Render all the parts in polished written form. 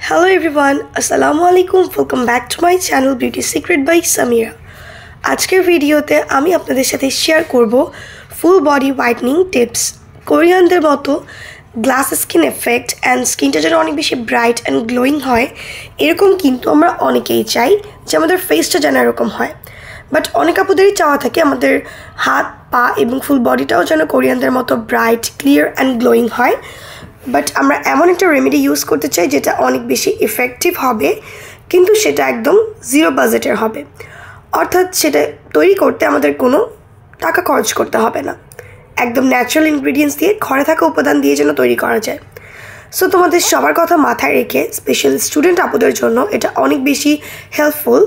Hello everyone, Assalamualaikum. Welcome back to my channel Beauty Secret by Samira. আজকের ভিডিওতে আমি আপনাদের সাথে শেয়ার করব ফুল বডি হোয়াইটনিং টিপস। কোরিয়ানদের মতো গ্লাস স্কিন এফেক্ট অ্যান্ড স্কিনটা যেন অনেক বেশি ব্রাইট অ্যান্ড গ্লোয়িং হয়, এরকম কিন্তু আমরা অনেকেই চাই যে আমাদের ফেসটা যেন এরকম হয়। বাট অনেক আপুদেরই চাওয়া থাকে আমাদের হাত পা এবং ফুল বডিটাও যেন কোরিয়ানদের মতো ব্রাইট, ক্লিয়ার অ্যান্ড গ্লোয়িং হয়। বাট আমরা এমন একটা রেমেডি ইউজ করতে চাই যেটা অনেক বেশি ইফেক্টিভ হবে, কিন্তু সেটা একদম জিরো বাজেটের হবে। অর্থাৎ সেটা তৈরি করতে আমাদের কোনো টাকা খরচ করতে হবে না, একদম ন্যাচারাল ইনগ্রিডিয়েন্টস দিয়ে, ঘরে থাকা উপাদান দিয়ে যেন তৈরি করা যায়। সো তোমাদের সবার কথা মাথায় রেখে স্পেশাল স্টুডেন্ট আপুদের জন্য এটা অনেক বেশি হেল্পফুল।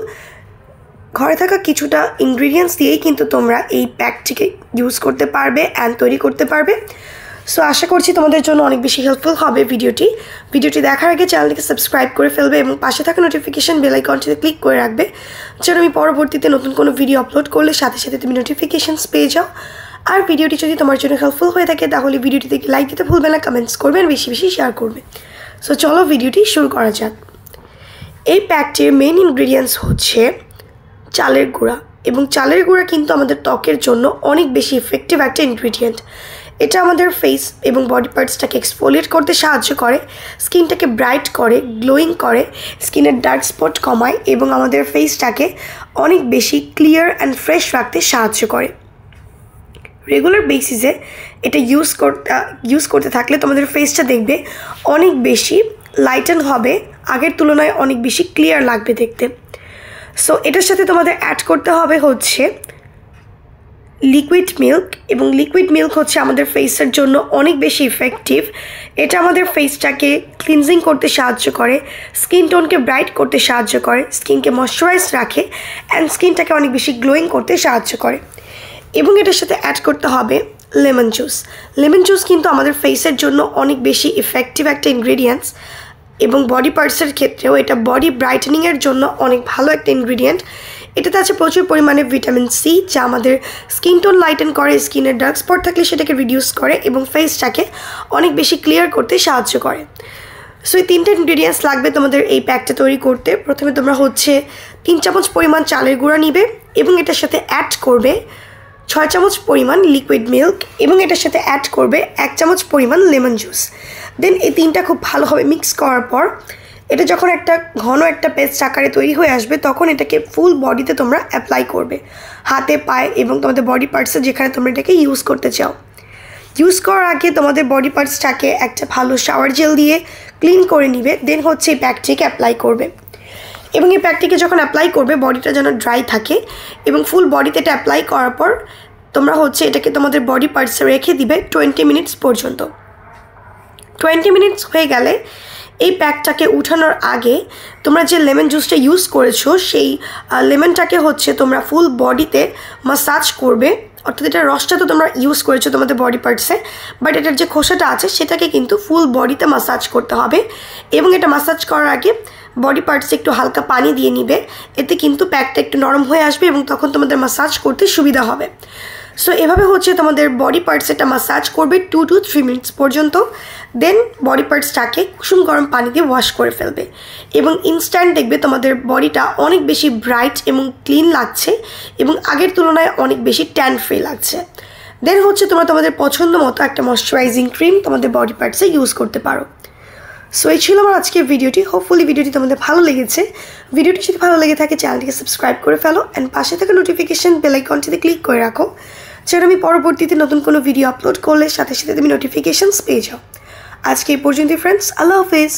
ঘরে থাকা কিছুটা ইনগ্রিডিয়েন্টস দিয়েই কিন্তু তোমরা এই প্যাকটিকে ইউজ করতে পারবে অ্যান্ড তৈরি করতে পারবে। সো আশা করছি তোমাদের জন্য অনেক বেশি হেল্পফুল হবে ভিডিওটি দেখার আগে চ্যানেলটিকে সাবস্ক্রাইব করে ফেলবে এবং পাশে থাকা নোটিফিকেশন বেল আইকনটিতে ক্লিক করে রাখবে, যেন আমি পরবর্তীতে নতুন কোনো ভিডিও আপলোড করলে সাথে সাথে তুমি নোটিফিকেশনস পেয়ে যাও। আর ভিডিওটি যদি তোমার জন্য হেল্পফুল হয়ে থাকে তাহলে ভিডিওটিতে লাইক দিতে ভুলবে না, কমেন্টস করবে আর বেশি বেশি শেয়ার করবে। সো চলো ভিডিওটি শুরু করা যাক। এই প্যাকটির মেইন ইনগ্রিডিয়েন্টস হচ্ছে চালের গুঁড়া, এবং চালের গুঁড়া কিন্তু আমাদের ত্বকের জন্য অনেক বেশি ইফেক্টিভ একটা ইনগ্রিডিয়েন্ট। এটা আমাদের ফেস এবং বডি পার্টসটাকে এক্সফোলিয়েট করতে সাহায্য করে, স্কিনটাকে ব্রাইট করে, গ্লোয়িং করে, স্কিনের ডার্ক স্পট কমায় এবং আমাদের ফেসটাকে অনেক বেশি ক্লিয়ার অ্যান্ড ফ্রেশ রাখতে সাহায্য করে। রেগুলার বেসিসে এটা ইউজ করতে থাকলে তোমাদের ফেসটা দেখবে অনেক বেশি লাইটেন হবে, আগের তুলনায় অনেক বেশি ক্লিয়ার লাগবে দেখতে। সো এটার সাথে তোমাদের অ্যাড করতে হবে হচ্ছে লিকুইড মিল্ক, এবং লিকুইড মিল্ক হচ্ছে আমাদের ফেসের জন্য অনেক বেশি ইফেক্টিভ। এটা আমাদের ফেসটাকে ক্লিনজিং করতে সাহায্য করে, স্কিন টোনকে ব্রাইট করতে সাহায্য করে, স্কিনকে ময়শ্চারাইজ রাখে অ্যান্ড স্কিনটাকে অনেক বেশি গ্লোয়িং করতে সাহায্য করে। এবং এটার সাথে অ্যাড করতে হবে লেমন জুস। লেমন জুস কিন্তু আমাদের ফেসের জন্য অনেক বেশি ইফেক্টিভ একটা ইনগ্রিডিয়েন্টস, এবং বডি পার্টসের ক্ষেত্রেও এটা বডি ব্রাইটেনিংয়ের জন্য অনেক ভালো একটা ইনগ্রিডিয়েন্ট। এটাতে আছে প্রচুর পরিমাণে ভিটামিন সি, যা আমাদের স্কিন টোন লাইটেন করে, স্কিনের ডার্ক স্পট থাকলে সেটাকে রিডিউস করে এবং ফেসটাকে অনেক বেশি ক্লিয়ার করতে সাহায্য করে। সো এই তিনটে ইনগ্রিডিয়েন্টস লাগবে তোমাদের এই প্যাকটা তৈরি করতে। প্রথমে তোমরা হচ্ছে 3 চামচ পরিমাণ চালের গুঁড়া নিবে এবং এটার সাথে অ্যাড করবে 6 চামচ পরিমাণ লিকুইড মিল্ক, এবং এটার সাথে অ্যাড করবে 1 চামচ পরিমাণ লেমন জুস। দেন এই তিনটা খুব ভালোভাবে মিক্স করার পর এটা যখন একটা ঘন একটা পেস্ট আকারে তৈরি হয়ে আসবে, তখন এটাকে ফুল বডিতে তোমরা অ্যাপ্লাই করবে, হাতে, পায়ে এবং তোমাদের বডি পার্টসে যেখানে তোমরা এটাকে ইউজ করতে চাও। ইউজ করার আগে তোমাদের বডি পার্টসটাকে একটা ভালো শাওয়ার জেল দিয়ে ক্লিন করে নিবে। দেন হচ্ছে এই প্যাকটিকে অ্যাপ্লাই করবে, এবং এই প্যাকটিকে যখন অ্যাপ্লাই করবে বডিটা যেন ড্রাই থাকে, এবং ফুল বডিতে এটা অ্যাপ্লাই করার পর তোমরা হচ্ছে এটাকে তোমাদের বডি পার্টসে রেখে দিবে 20 মিনিটস পর্যন্ত। 20 মিনিটস হয়ে গেলে এই প্যাকটাকে উঠানোর আগে তোমরা যে লেমন জুসটা ইউজ করেছো সেই লেমনটাকে হচ্ছে তোমরা ফুল বডিতে মাসাজ করবে। অর্থাৎ এটার রসটা তো তোমরা ইউজ করেছো তোমাদের বডি পার্টসে, বাট এটার যে খোসাটা আছে সেটাকে কিন্তু ফুল বডিতে মাসাজ করতে হবে, এবং এটা মাসাজ করার আগে বডি পার্টসে একটু হালকা পানি দিয়ে নিবে। এতে কিন্তু প্যাকটা একটু নরম হয়ে আসবে এবং তখন তোমাদের মাসাজ করতে সুবিধা হবে। সো এভাবে হচ্ছে তোমাদের বডি পার্টস এটা মাসাজ করবে 2 to 3 মিনিটস পর্যন্ত। দেন বডি পার্টসটাকে কুসুম গরম পানি দিয়ে ওয়াশ করে ফেলবে, এবং ইনস্ট্যান্ট দেখবে তোমাদের বডিটা অনেক বেশি ব্রাইট এবং ক্লিন লাগছে, এবং আগের তুলনায় অনেক বেশি ট্যান ফ্রি লাগছে। দেন হচ্ছে তোমরা তোমাদের পছন্দ মতো একটা ময়শ্চারাইজিং ক্রিম তোমাদের বডি পার্টসে ইউজ করতে পারো। সো এই ছিল আমার আজকের ভিডিওটি। হোপফুলি ভিডিওটি তোমাদের ভালো লেগেছে। ভিডিওটি যদি ভালো লেগে থাকে চ্যানেলটিকে সাবস্ক্রাইব করে ফেলো অ্যান্ড পাশে থাকা নোটিফিকেশন বেল আইকনটিতে ক্লিক করে রাখো, যেন আমি পরবর্তীতে নতুন কোনো ভিডিও আপলোড করলে সাথে সাথে তুমি নোটিফিকেশনস পেয়ে যাও। আজকে এই পর্যন্তই ফ্রেন্ডস, আল্লাহ হাফেজ।